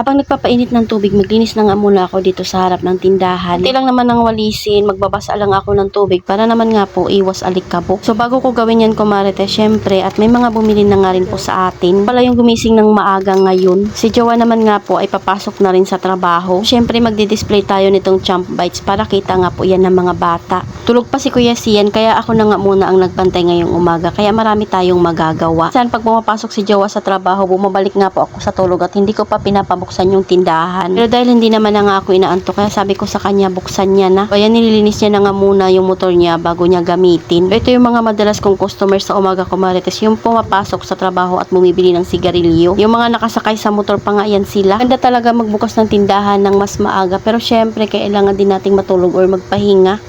Habang nagpapainit ng tubig, maglinis na nga muna ako dito sa harap ng tindahan. Hindi lang naman ng walisin, magbabasa lang ako ng tubig para naman nga po iwas alikabok. So bago ko gawin yan, kumarites, syempre, at may mga bumili na nga rin po sa atin. Pala yung gumising ng maaga ngayon. Si Jowa naman nga po ay papasok na rin sa trabaho. Syempre magdi-display tayo nitong Champ Bites para kita nga po yan ng mga bata. Tulog pa si Kuya Sian, kaya ako na nga muna ang nagbantay ngayong umaga. Kaya marami tayong magagawa. Saan pag pumapasok si Jowa sa trabaho, bumabalik nga po ako sa tulog at hindi ko pa pinapabuksan yung tindahan. Pero dahil hindi naman na nga ako inaantok, kaya sabi ko sa kanya, buksan niya na. Kaya nililinis niya na nga muna yung motor niya bago niya gamitin. Ito yung mga madalas kong customers sa umaga, kumarites, yung pumapasok sa trabaho at bumibili ng sigarilyo. Yung mga nakasakay sa motor pa nga yan sila. Ganda talaga magbukas ng tindahan ng mas maaga, pero syempre kailangan din nating matulog or magpahinga.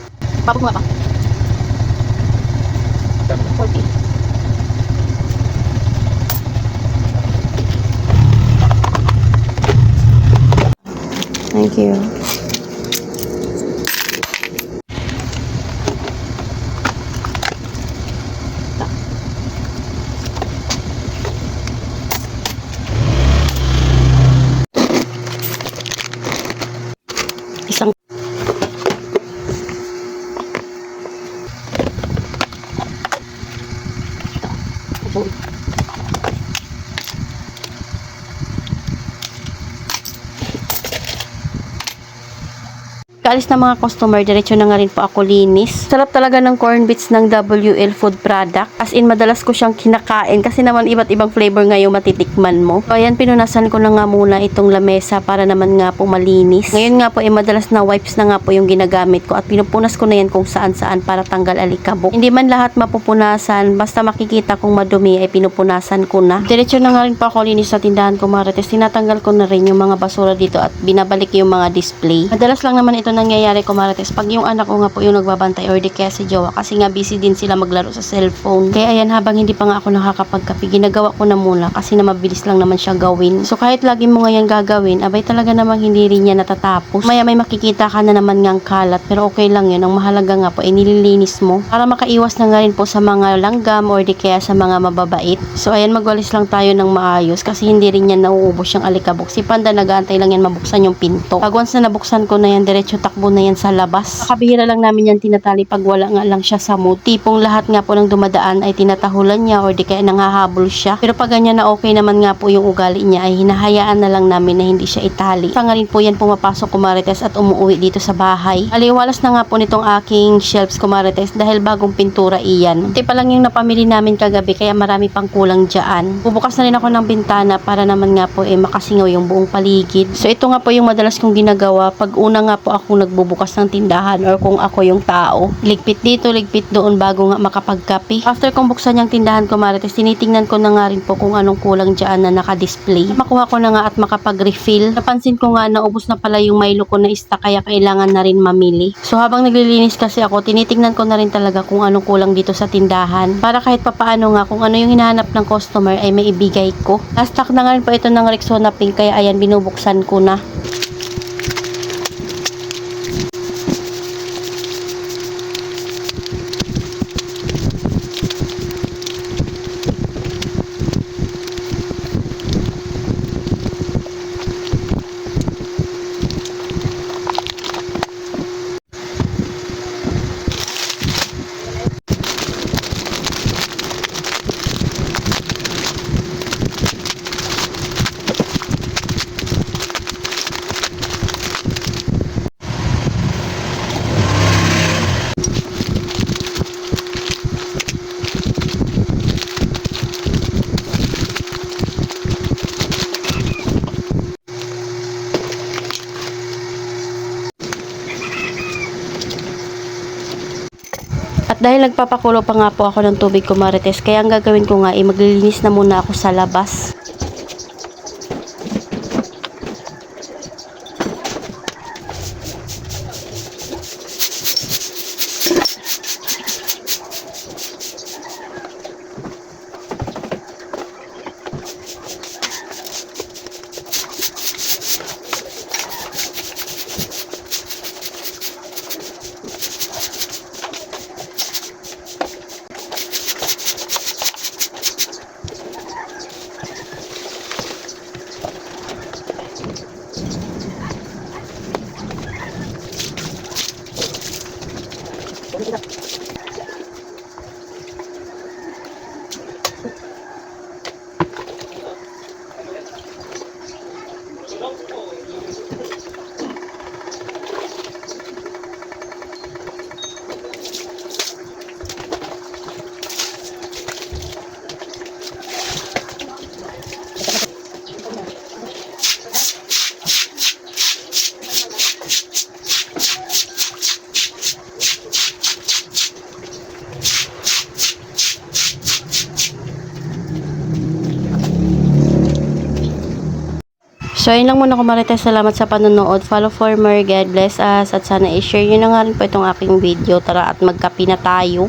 Papag nga ba? 40. Thank you. Isang Kaalis na mga customer, diretso na nga rin po ako linis. Sarap talaga ng corn bits ng WL Food Product. As in, madalas ko siyang kinakain kasi naman iba't ibang flavor nga yung matitikman mo. So, ayan, pinunasan ko na nga muna itong lamesa para naman nga po malinis. Ngayon nga po, madalas na wipes na nga po yung ginagamit ko at pinupunas ko na yan kung saan-saan para tanggal alikabok. Hindi man lahat mapupunasan, basta makikita kong madumi ay pinupunasan ko na. Diretso na nga rin po ako linis sa tindahan ko, marites. Tinatanggal ko na rin yung mga basura dito at binabalik yung mga display. Madalas lang naman ito nangyayari ko, marites, pag yung anak ko nga po yung nagbabantay or di kaya si Jowa kasi nga busy din sila maglaro sa cellphone. Kaya ayan, habang hindi pa nga ako nakakapagkape, ginagawa ko na muna kasi na mabilis lang naman siya gawin. So kahit lagi mo nga yan gagawin, abay talaga namang hindi rin yan natatapos. Maya may makikita ka na naman ngang kalat, pero okay lang yun. Ang mahalaga nga po ay nililinis mo para makaiwas na nga rin po sa mga langgam or di kaya sa mga mababait. So ayan, magwalis lang tayo ng maayos kasi hindi rin yan nauubos yung alikabok. Si Panda nag-aantay lang yan mabuksan yung pinto. Pag once na nabuksan ko na yan, diretso takbo na yan sa labas. Kabihira lang namin yan tinatali pag wala nga lang siya sa mood. Tipong lahat nga po ng dumadaan ay tinatahulan niya or di kaya nanghahabol siya. Pero pag ganyan na okay naman nga po yung ugali niya, ay hinahayaan na lang namin na hindi siya itali. Saka nga rin po yan pumapasok, kumarites, at umuwi dito sa bahay. Aliwalas na nga po nitong aking shelves, kumarites, dahil bagong pintura iyan. Ito pa lang yung napamili namin kagabi kaya marami pang kulang dyan. Bubukas na rin ako ng bintana para naman nga po makasingaw yung buong paligid. So ito nga po yung madalas kong ginagawa pag una nga po ako nagbubukas ng tindahan or kung ako yung tao. Ligpit dito, ligpit doon bago nga makapagkape. After kong buksan yung tindahan ko, marites, tinitingnan ko na nga rin po kung anong kulang dyan na naka-display. Makuha ko na nga at makapag-refill. Napansin ko nga na ubos na pala yung Milo ko na stock kaya kailangan na rin mamili. So habang naglilinis kasi ako, tinitingnan ko na rin talaga kung anong kulang dito sa tindahan para kahit papaano nga kung ano yung hinahanap ng customer ay maibigay ko. Last stock na nga rin po ito ng Rexona Pink kaya ayan, binubuksan ko na. At dahil nagpapakulo pa nga po ako ng tubig, kumarites, kaya ang gagawin ko nga ay maglilinis na muna ako sa labas. So, ayun lang muna ko Marites. Salamat sa panonood. Follow for more. God bless us. At sana i-share nyo na nga rin po itong aking video. Tara at magkape na tayo.